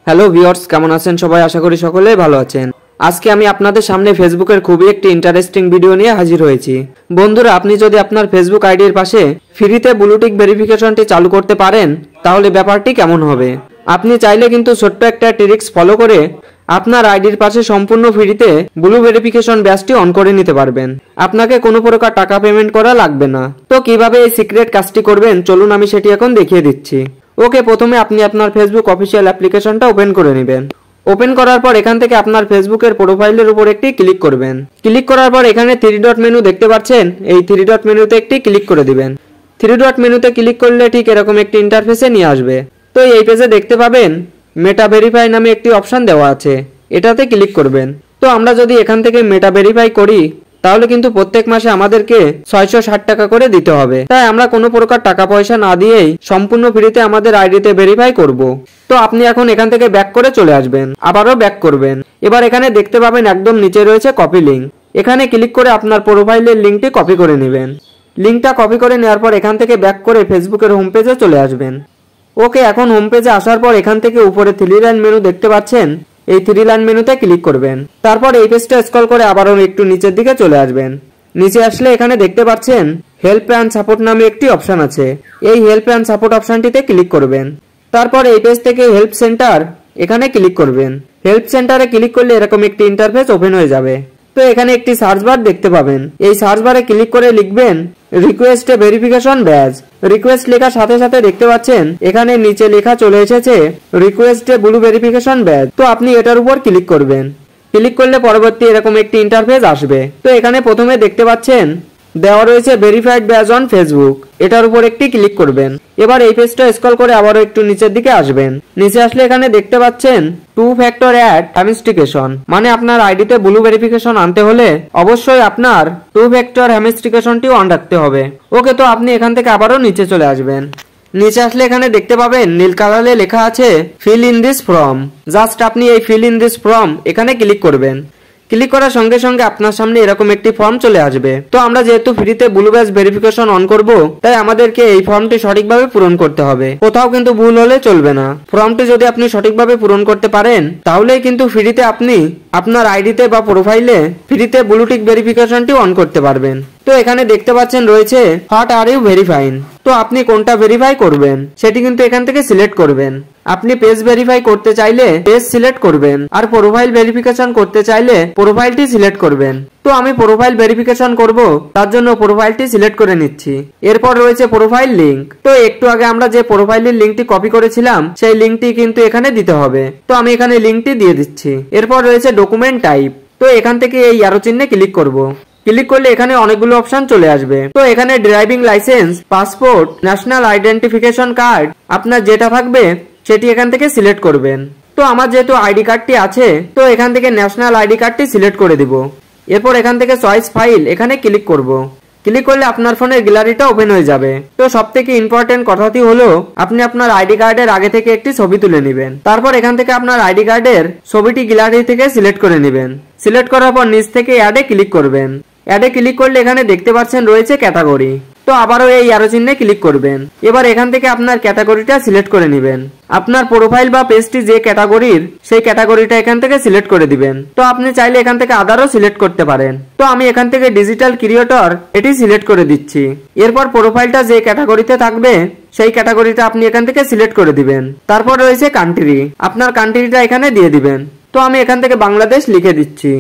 Hello viewers, কেমন আছেন সবাই? আশা করি সকলেই ভালো আছেন। আজকে আমি আপনাদের সামনে ফেসবুকের খুবই একটি ইন্টারেস্টিং ভিডিও নিয়ে হাজির হয়েছি। বন্ধুরা, আপনি যদি আপনার ফেসবুক আইডির পাশে ফ্রিতে ব্লুটিক ভেরিফিকেশনটি চালু করতে পারেন তাহলে ব্যাপারটি কেমন হবে। আপনি চাইলে কিন্তু ছোট্ট একটা ট্রিক্স ফলো করে আপনার আইডির পাশে সম্পূর্ণ ফ্রিতে ব্লু ভেরিফিকেশন ব্যাজটি অন করে নিতে পারবেন। আপনাকে কোনো প্রকার টাকা পেমেন্ট করা লাগবে না। তো কিভাবে এই সিক্রেট কাজটি করবেন চলুন আমি সেটি এখন দেখিয়ে দিচ্ছি। ওকে, প্রথমে আপনি আপনার ফেসবুক অফিসিয়াল অ্যাপ্লিকেশনটা ওপেন করে নেবেন। ওপেন করার পর এখান থেকে আপনার ফেসবুকের প্রোফাইলের উপর একটি ক্লিক করবেন। ক্লিক করার পর এখানে 3 ডট মেনু দেখতে পাচ্ছেন, এই 3 ডট মেনুতে একটি ক্লিক করে দিবেন। 3 ডট মেনুতে ক্লিক করলে ঠিক এরকম একটি ইন্টারফেসে নিয়ে আসবে। তো এই পেজে দেখতে পাবেন মেটা ভেরিফাই নামে একটি অপশন দেওয়া আছে, এটাতে ক্লিক করবেন। তো আমরা যদি এখান থেকে মেটা ভেরিফাই করি তাহলে কিন্তু প্রত্যেক মাসে আমাদেরকে 660 টাকা করে দিতে হবে। তাই আমরা কোনো প্রকার টাকা পয়সা না দিয়েই সম্পূর্ণ ফ্রিতে আমাদের আইডিতে ভেরিফাই করব। তো আপনি এখন এখান থেকে ব্যাক করে চলে আসবেন, আবারও ব্যাক করবেন। এবার এখানে দেখতে পাবেন একদম নিচে রয়েছে কপি লিঙ্ক, এখানে ক্লিক করে আপনার প্রোফাইলের লিঙ্কটি কপি করে নেবেন। লিঙ্কটা কপি করে নেওয়ার পর এখান থেকে ব্যাক করে ফেসবুকের হোম পেজে চলে আসবেন। ওকে, এখন হোম পেজে আসার পর এখান থেকে উপরে 3 লাইন মেনু দেখতে পাচ্ছেন, এই 3 লাইন মেনুতে ক্লিক করবেন। তারপর এই পেজটা স্ক্রল করে আবারও একটু নিচের দিকে চলে আসবেন। নিচে আসলে এখানে দেখতে পাচ্ছেন হেল্প অ্যান্ড সাপোর্ট নামে একটি অপশন আছে, এই হেল্প অ্যান্ড সাপোর্ট অপশনটিতে ক্লিক করবেন। তারপর এই পেজ থেকে হেল্প সেন্টার এখানে ক্লিক করবেন। হেল্প সেন্টারে ক্লিক করলে এরকম একটি ইন্টারফেস ওপেন হয়ে যাবে। তো এখানে একটি সার্চ বার দেখতে পাবেন, এই সার্চ বারে ক্লিক করে লিখবেন রিকোয়েস্ট এ ভেরিফিকেশন ব্যাজ। রিকোয়েস্ট লেখার সাথে সাথে দেখতে পাচ্ছেন এখানে নিচে লেখা চলে এসেছে রিকোয়েস্ট এ ব্লু ভেরিফিকেশন ব্যাজ। তো আপনি এটার উপর ক্লিক করবেন। ক্লিক করলে পরবর্তী এরকম একটি ইন্টারফেস আসবে। তো এখানে প্রথমে দেখতে পাচ্ছেন দেওয়া রয়েছে ভেরিফাইড ব্যাজ অন ফেসবুক, এটার উপর একটি ক্লিক করবেন। এবার এই পেজটা স্ক্রল করে আবারও একটু নিচের দিকে আসবেন। নিচে আসলে এখানে দেখতে পাচ্ছেন 2 ফ্যাক্টর অ্যাথেন্টিকেশন, মানে আপনার আইডিতে ব্লু ভেরিফিকেশন আনতে হলে অবশ্যই আপনার 2 ফ্যাক্টর অ্যাথেন্টিকেশনটি অন রাখতে হবে। ওকে, তো আপনি এখান থেকে আবারও নিচে চলে আসবেন। নিচে আসলে এখানে দেখতে পাবেন নীল কালারে লেখা আছে fill in this form. Just আপনি এই ফিল ইন দিস ফর্ম এখানে ক্লিক করবেন। ক্লিক করার সঙ্গে সঙ্গে আপনার সামনে এরকম একটি ফর্ম চলে আসবে। তো আমরা যেহেতু ফ্রিতে ব্লু ব্যাজ ভেরিফিকেশন অন করব, তাই আমাদেরকে এই ফর্মটি সঠিকভাবে পূরণ করতে হবে, কোথাও কিন্তু ভুল হলে চলবে না। ফর্মটি যদি আপনি সঠিকভাবে পূরণ করতে পারেন তাহলেই কিন্তু ফ্রিতে আপনি আপনার আইডিতে বা প্রোফাইলে ফ্রিতে ব্লুটিক ভেরিফিকেশনটি অন করতে পারবেন। তো এখানে দেখতে পাচ্ছেন রয়েছে হোয়াট আর ইউ ভেরিফাইং। তো আপনি কোনটা ভেরিফাই করবেন সেটি কিন্তু এখান থেকে সিলেক্ট করবেন। আপনি পেজ ভেরিফাই করতে চাইলে পেজ সিলেক্ট করবেন, আর প্রোফাইল ভেরিফিকেশন করতে চাইলে প্রোফাইলটি সিলেক্ট করবেন। তো আমি প্রোফাইল ভেরিফিকেশন করব, তার জন্য প্রোফাইলটি সিলেক্ট করে নিচ্ছি। এরপর রয়েছে প্রোফাইল লিংক। তো একটু আগে আমরা যে প্রোফাইলের লিংকটি কপি করেছিলাম সেই লিংকটি কিন্তু এখানে দিতে হবে। তো আমি এখানে লিংকটি দিয়ে দিচ্ছি। এরপর রয়েছে ডকুমেন্ট টাইপ। তো এখান থেকে এই অ্যারো চিহ্নে ক্লিক করব। ক্লিক করলে এখানে অনেকগুলো অপশন চলে আসবে। তো এখানে driving licence, passport, national identification card, আপনার যেটা থাকবে সেটি এখান থেকে সিলেক্ট করবেন। তো আমার যেহেতু আইডি কার্ডটি আছে, তো এখান থেকে ন্যাশনাল আইডি কার্ডটি সিলেক্ট করে দিব। এরপর এখান থেকে চয়েস ফাইল এখানে ক্লিক করব। ক্লিক করলে আপনার ফোনের গ্যালারিটা ওপেন হয়ে যাবে। তো সবথেকে ইম্পর্টেন্ট কথাটি হলো আপনি আপনার আইডি কার্ডের আগে থেকে একটি ছবি তুলে নেবেন। তারপর এখান থেকে আপনার আইডি কার্ডের ছবিটি গ্যালারি থেকে সিলেক্ট করে নেবেন। সিলেক্ট করার পর নিচ থেকে অ্যাডে ক্লিক করবেন। অ্যাডে ক্লিক করলে এখানে দেখতে পাচ্ছেন রয়েছে ক্যাটাগরি। তো আবারও এই অ্যারো চিহ্নে ক্লিক করবেন। এবার এখান থেকে আপনার ক্যাটাগরিটা সিলেক্ট করে নেবেন। আপনার প্রোফাইল বা পেজটি যে ক্যাটাগরির সেই ক্যাটাগরিটা এখান থেকে সিলেক্ট করে দিবেন। তো আপনি চাইলে এখান থেকে আদারও সিলেক্ট করতে পারেন। তো আমি এখান থেকে ডিজিটাল ক্রিয়েটর এটি সিলেক্ট করে দিচ্ছি। এরপর প্রোফাইলটা যে ক্যাটাগরিতে থাকবে সেই ক্যাটাগরিটা আপনি এখান থেকে সিলেক্ট করে দিবেন। তারপর রয়েছে কান্ট্রি, আপনার কান্ট্রিটা এখানে দিয়ে দিবেন। তো আমি এখান থেকে বাংলাদেশ লিখে দিচ্ছি।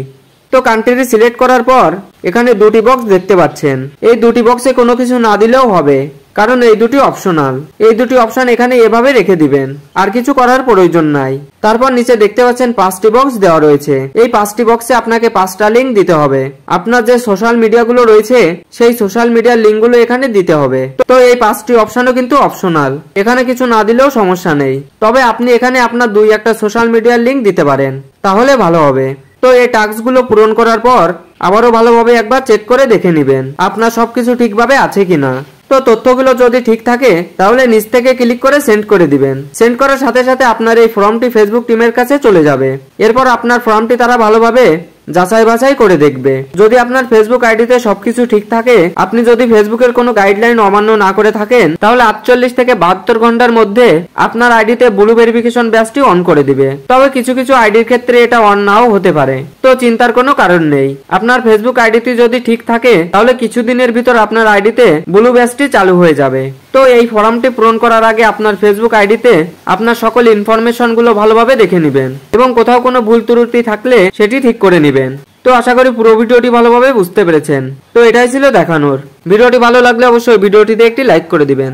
তো কান্ট্রি সিলেক্ট করার পর এখানে দুটি বক্স দেখতে পাচ্ছেন, এই দুটি বক্সে কোনো কিছু না দিলেও হবে, কারণ এই দুটি অপশনাল। এই দুটি অপশন এখানে এভাবে রেখে দিবেন, আর কিছু করার প্রয়োজন নাই। তারপর নিচে দেখতে পাচ্ছেন 5টি বক্স দেওয়া রয়েছে। এই 5টি বক্সে আপনাকে 5টা লিঙ্ক দিতে হবে। আপনার যে সোশ্যাল মিডিয়াগুলো রয়েছে সেই সোশ্যাল মিডিয়ার লিঙ্কগুলো এখানে দিতে হবে। তো এই 5টি অপশনও কিন্তু অপশনাল, এখানে কিছু না দিলেও সমস্যা নেই। তবে আপনি এখানে আপনার 2-1টা সোশ্যাল মিডিয়ার লিঙ্ক দিতে পারেন, তাহলে ভালো হবে। তো এই টাস্কগুলো পূরণ করার পর আবারও ভালোভাবে একবার চেক করে দেখে নেবেন আপনার সবকিছু ঠিকভাবে আছে কিনা। তো তথ্যগুলো যদি ঠিক থাকে তাহলে নিচ থেকে ক্লিক করে সেন্ড করে দিবেন। সেন্ড করার সাথে সাথে আপনার এই ফর্মটি ফেসবুক টিমের কাছে চলে যাবে। এরপর আপনার ফর্মটি তারা ভালোভাবে যাচাই বাছাই করে দেখবে। যদি আপনার ফেসবুক আইডিতে সবকিছু ঠিক থাকে, আপনি যদি ফেসবুকের কোনো গাইডলাইন অমান্য না করে থাকেন, তাহলে 48 থেকে 72 ঘন্টার মধ্যে আপনার আইডিতে ব্লু ভেরিফিকেশন ব্যাজটি অন করে দিবে। তবে কিছু কিছু আইডির ক্ষেত্রে এটা অন নাও হতে পারে, তো চিন্তার কোনো কারণ নেই। আপনার ফেসবুক আইডিটি যদি ঠিক থাকে, তাহলে কিছুদিনের ভিতর আপনার আইডিতে ব্লু ব্যাজটি চালু হয়ে যাবে। তো এই ফর্মটি পূরণ করার আগে আপনার ফেসবুক আইডিতে আপনার সকল ইনফরমেশন গুলো ভালোভাবে দেখে নেবেন এবং কোথাও কোনো ভুল ত্রুটি থাকলে সেটি ঠিক করে নেবেন। তো আশা করি পুরো ভিডিওটি ভালোভাবে বুঝতে পেরেছেন। তো এটাই ছিল দেখানোর। ভিডিওটি ভালো লাগলে অবশ্যই ভিডিওটিতে একটি লাইক করে দিবেন।